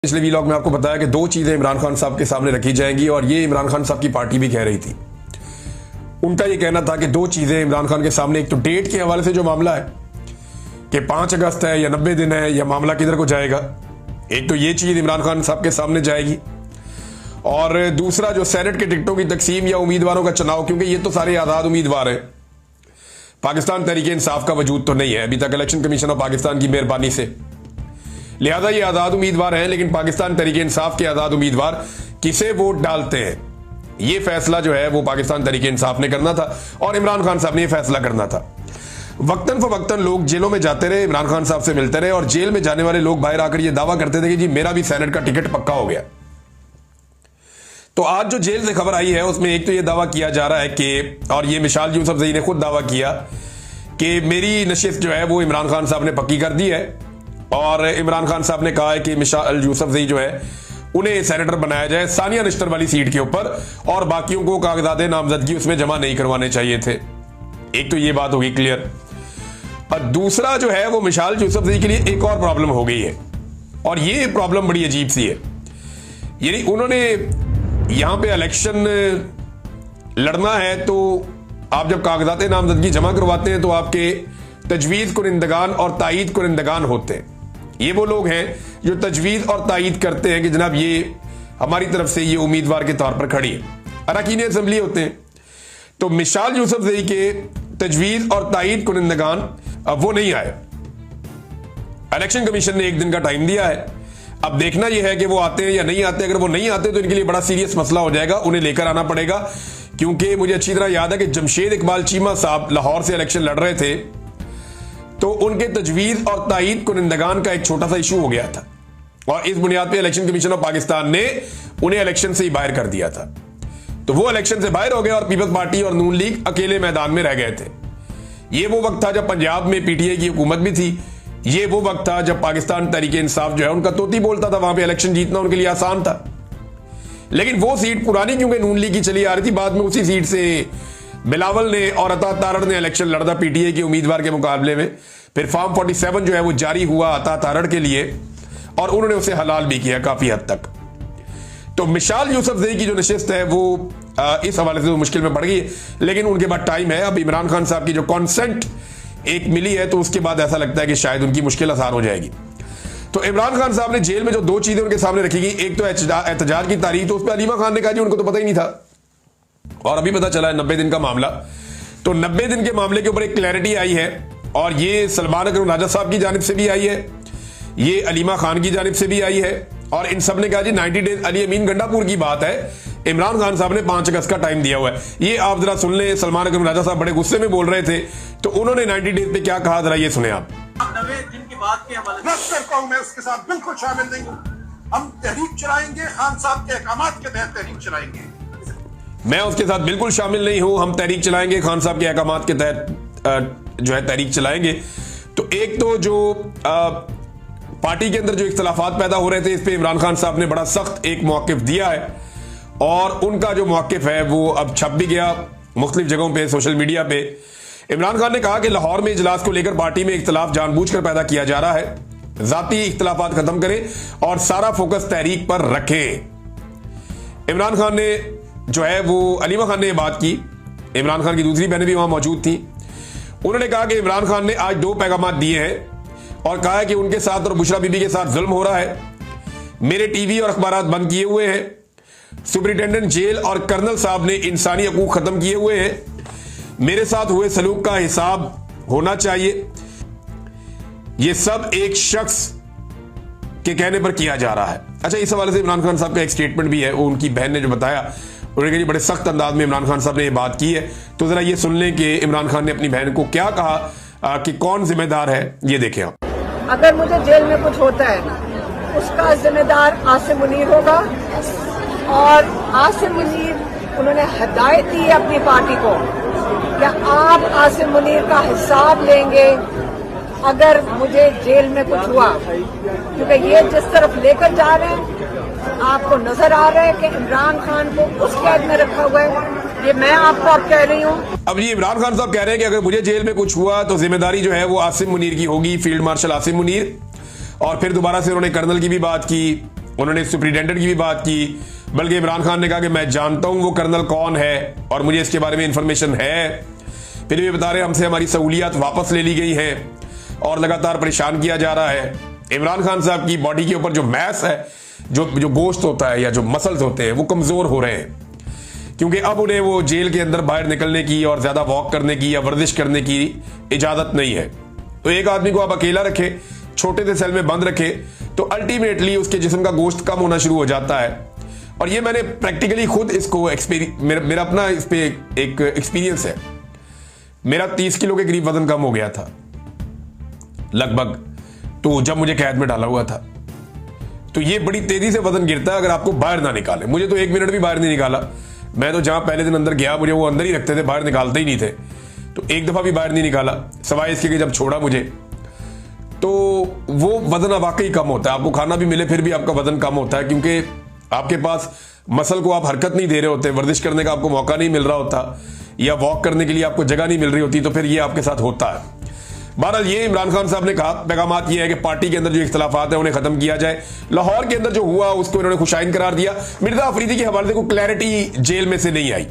पिछले वीलॉग में आपको बताया कि दो चीजें इमरान खान साहब के सामने रखी जाएंगी और ये इमरान खान साहब की पार्टी भी कह रही थी। उनका ये कहना था कि दो चीजें इमरान खान के सामने, एक तो डेट के हवाले से जो मामला है कि 5 अगस्त है या 90 दिन है या मामला किधर को जाएगा, एक तो ये चीज इमरान खान साहब के सामने जाएगी और दूसरा जो सेनेट के टिकटों की तकसीम या उम्मीदवारों का चुनाव, क्योंकि ये तो सारे आजाद उम्मीदवार हैं, पाकिस्तान तहरीके इंसाफ का वजूद तो नहीं है अभी तक इलेक्शन कमीशन ऑफ पाकिस्तान की मेहरबानी से, लिहाजा ये आजाद उम्मीदवार हैं। लेकिन पाकिस्तान तहरीके इंसाफ के आजाद उम्मीदवार किसे वोट डालते हैं, ये फैसला जो है वो पाकिस्तान तहरीके इंसाफ ने करना था और इमरान खान साहब ने ये फैसला करना था। वक्तन फवक्तन लोग जेलों में जाते रहे, इमरान खान साहब से मिलते रहे और जेल में जाने वाले लोग बाहर आकर ये दावा करते थे कि जी मेरा भी सेनेट का टिकट पक्का हो गया। तो आज जो जेल से खबर आई है उसमें एक तो ये दावा किया जा रहा है कि, और ये मिशाल यूसुफजई ने खुद दावा किया कि मेरी नशिस्त जो है वो इमरान खान साहब ने पक्की कर दी है और इमरान खान साहब ने कहा है कि मिशाल यूसुफजई जो है उन्हें सेनेटर बनाया जाए सानिया निश्तर वाली सीट के ऊपर और बाकियों को कागजात नामजदगी उसमें जमा नहीं करवाने चाहिए थे। एक तो ये बात होगी क्लियर। और दूसरा जो है वो मिशाल यूसुफजई के लिए एक और प्रॉब्लम हो गई है और ये प्रॉब्लम बड़ी अजीब सी है। यानी उन्होंने यहां पे इलेक्शन लड़ना है तो आप जब कागजात नामजदगी जमा करवाते हैं तो आपके तजवीज़ कुरिंदगान और तायीद कुरिंदगान होते हैं। ये वो लोग हैं जो तजवीज़ और तायीद करते हैं कि जनाब ये हमारी तरफ से ये उम्मीदवार के तौर पर खड़ी है, अरकान असेंबली होते हैं। तो मिशाल यूसुफजई के तजवीज़ और तायीद कुरिंदगान अब वो नहीं आए। इलेक्शन कमीशन ने 1 दिन का टाइम दिया है, अब देखना यह है कि वो आते हैं या नहीं आते। अगर वो नहीं आते तो इनके लिए बड़ा सीरियस मसला हो जाएगा, उन्हें लेकर आना पड़ेगा। क्योंकि मुझे अच्छी तरह याद है कि जमशेद इकबाल चीमा साहब लाहौर से इलेक्शन लड़ रहे थे तो उनके तजवीज़ और तायीद कुरिंदगान का एक छोटा सा इशू हो गया था और इस बुनियाद पर इलेक्शन कमीशन ऑफ पाकिस्तान ने उन्हें इलेक्शन से ही बाहर कर दिया था। तो वो इलेक्शन से बाहर हो गए और पीपल्स पार्टी और नून लीग अकेले मैदान में रह गए थे। ये वो वक्त था जब पंजाब में पीटीआई की हुकूमत भी थी, ये वो वक्त था जब पाकिस्तान तहरीके इंसाफ जो है उनका तोती बोलता था, वहां पे इलेक्शन जीतना उनके लिए आसान था। लेकिन वो सीट पुरानी क्योंकि नून लीग की चली आ रही थी, बाद में उसी सीट से बिलावल ने और अता तारड़ ने इलेक्शन लड़ा पीटीआई के उम्मीदवार के मुकाबले में। फिर फॉर्म 47 जो है वो जारी हुआ अता तारड़ के लिए और उन्होंने उसे हलाल भी किया काफी हद तक। तो मिशाल यूसुफजई की जो नशिस्त है वो इस हवाले से मुश्किल में पड़ गई है, लेकिन उनके बाद टाइम है। अब इमरान खान साहब की जो कॉन्सेंट एक मिली है तो उसके बाद ऐसा लगता है कि शायद उनकी मुश्किल आसान हो जाएगी। तो इमरान खान साहब ने जेल में जो 2 चीजें उनके सामने रखी गई, एक तो एहतजाज की तारीख, तो उस पर अलीमा खान ने कहा जी उनको तो पता ही नहीं था और अभी पता चला है 90 दिन का मामला। तो 90 दिन के मामले के ऊपर एक क्लैरिटी आई है और ये सलमान अकरम राजा साहब की जानिब से भी आई है, ये अलीमा खान की जानिब से भी आई है और इन सब ने कहा जी 90 डेज। अली अमीन गंडापुर की बात है, इमरान खान साहब ने 5 अगस्त का टाइम दिया हुआ है। ये आप जरा सुन ले, सलमान अकरम राजा साहब बड़े गुस्से में बोल रहे थे तो उन्होंने 90 डेज पे क्या कहा, जरा ये सुने आप। 90 दिन के बाद के हवाले मैं उसके साथ बिल्कुल शामिल नहीं हूँ। हम तहरीक चलाएंगे, खान साहब के अहकामात के तहत तहरीक चलाएंगे। मैं उसके साथ बिल्कुल शामिल नहीं हूं, हम तहरीक चलाएंगे, खान साहब के अहकामात के तहत जो है तहरीक चलाएंगे। तो एक तो जो पार्टी के अंदर जो इख्तलाफात पैदा हो रहे थे इस पे इमरान खान साहब ने बड़ा सख्त एक मौक़िफ़ दिया है और उनका जो मौक़िफ़ है वो अब छप भी गया मुख्तलिफ जगहों पे, सोशल मीडिया पे। इमरान खान ने कहा कि लाहौर में इजलास को लेकर पार्टी में इख्तलाफ जानबूझकर पैदा किया जा रहा है, जाती इख्तलाफात खत्म करें और सारा फोकस तहरीक पर रखें। इमरान खान ने जो है वो, अलीमा खान ने यह बात की, इमरान खान की दूसरी बहनें भी वहां मौजूद थी। उन्होंने कहा कि इमरान खान ने आज 2 पैगाम दिए हैं और कहा है कि उनके साथ और बुशरा बीबी के साथ जुल्म हो रहा है, मेरे टीवी और अखबारात बंद किए हुए हैं, सुपरिटेंडेंट जेल और कर्नल साहब ने इंसानी हकूक खत्म किए हुए हैं, मेरे साथ हुए सलूक का हिसाब होना चाहिए। यह सब एक शख्स के कहने पर किया जा रहा है। अच्छा, इस हवाले से इमरान खान साहब का एक स्टेटमेंट भी है, वो उनकी बहन ने जो बताया, उन्होंने कहा बड़े सख्त अंदाज में इमरान खान साहब ने यह बात की है। तो जरा ये सुन लें कि इमरान खान ने अपनी बहन को क्या कहा कि कौन जिम्मेदार है, ये देखें आप। अगर मुझे जेल में कुछ होता है उसका जिम्मेदार आसिम मुनीर होगा और आसिम मुनीर उन्होंने हिदायत दी है अपनी पार्टी को कि आप आसिम मुनीर का हिसाब लेंगे अगर मुझे जेल में कुछ हुआ, क्योंकि ये जिस तरफ लेकर जा रहे हैं आपको नजर आ रहा है कि इमरान खान को उस कैद में रखा हुआ है। ये मैं आपको अब कह रही हूँ। अब ये इमरान खान साहब कह रहे हैं कि अगर मुझे जेल में कुछ हुआ तो जिम्मेदारी जो है वो आसिम मुनीर की होगी, फील्ड मार्शल आसिम मुनीर। और फिर दोबारा से उन्होंने कर्नल की भी बात की, उन्होंने सुप्रिटेंडेंट की भी बात की, बल्कि इमरान खान ने कहा कि मैं जानता हूं वो कर्नल कौन है और मुझे इसके बारे में इंफॉर्मेशन है। फिर भी बता रहे हमसे हमारी सहूलियात वापस ले ली गई हैं और लगातार परेशान किया जा रहा है। इमरान खान साहब की बॉडी के ऊपर जो मैस है, जो गोश्त होता है या जो मसल्स होते हैं, वो कमजोर हो रहे हैं, क्योंकि अब उन्हें वो जेल के अंदर बाहर निकलने की और ज्यादा वॉक करने की या वर्जिश करने की इजाजत नहीं है। तो एक आदमी को आप अकेला रखे, छोटे से सेल में बंद रखे, तो अल्टीमेटली उसके जिस्म का गोश्त कम होना शुरू हो जाता है। और ये मैंने प्रैक्टिकली खुद इसको मेरा अपना इस पे एक एक्सपीरियंस है। मेरा 30 किलो के करीब वजन कम हो गया था लगभग, तो जब मुझे कैद में डाला हुआ था। तो ये बड़ी तेजी से वजन गिरता है अगर आपको बाहर ना निकाले। मुझे तो 1 मिनट भी बाहर नहीं निकाला। मैं तो जहां पहले दिन अंदर गया मुझे वो अंदर ही रखते थे, बाहर निकालते ही नहीं थे। तो एक दफा भी बाहर नहीं निकाला, सिवाय इसके कि जब छोड़ा मुझे, तो वो वजन वाकई कम होता है। आपको खाना भी मिले फिर भी आपका वजन कम होता है, क्योंकि आपके पास मसल को आप हरकत नहीं दे रहे होते, वर्जिश करने का आपको मौका नहीं मिल रहा होता, या वॉक करने के लिए आपको जगह नहीं मिल रही होती। तो फिर ये आपके साथ होता है। बहरहाल ये इमरान खान साहब ने कहा, पैगामात ये है कि पार्टी के अंदर जो इख्तलाफात है उन्हें खत्म किया जाए। लाहौर के अंदर जो हुआ उसको इन्होंने खुशाइन करार दिया। मिर्जा अफरीदी के हवाले से कोई क्लैरिटी जेल में से नहीं आई।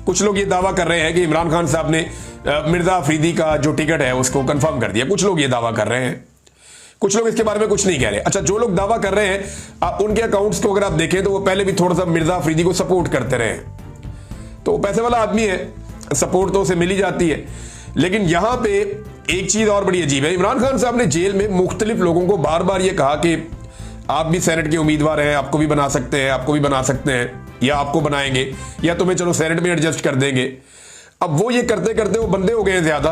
कुछ लोग ये दावा कर रहे हैं कि इमरान खान साहब ने मिर्जा अफरीदी का जो टिकट है उसको कंफर्म कर दिया। कुछ लोग ये दावा कर रहे हैं, कुछ लोग इसके बारे में कुछ नहीं कह रहे। अच्छा, जो लोग दावा कर रहे हैं उनके अकाउंट्स को अगर आप देखें तो वो पहले भी थोड़ा सा मिर्जा अफरीदी को सपोर्ट करते रहे, तो वो पैसे वाला आदमी है, सपोर्ट तो उसे मिल ही जाती है। लेकिन यहां पे एक चीज और बड़ी अजीब है। इमरान खान साहब ने जेल में मुख्तलिफ लोगों को बार बार ये कहा कि आप भी सेनेट के उम्मीदवार हैं, आपको भी बना सकते हैं, आपको भी बना सकते हैं, या आपको बनाएंगे, या तुम्हें चलो सेनेट में एडजस्ट कर देंगे। अब वो ये करते करते वो बंदे हो गए हैं ज्यादा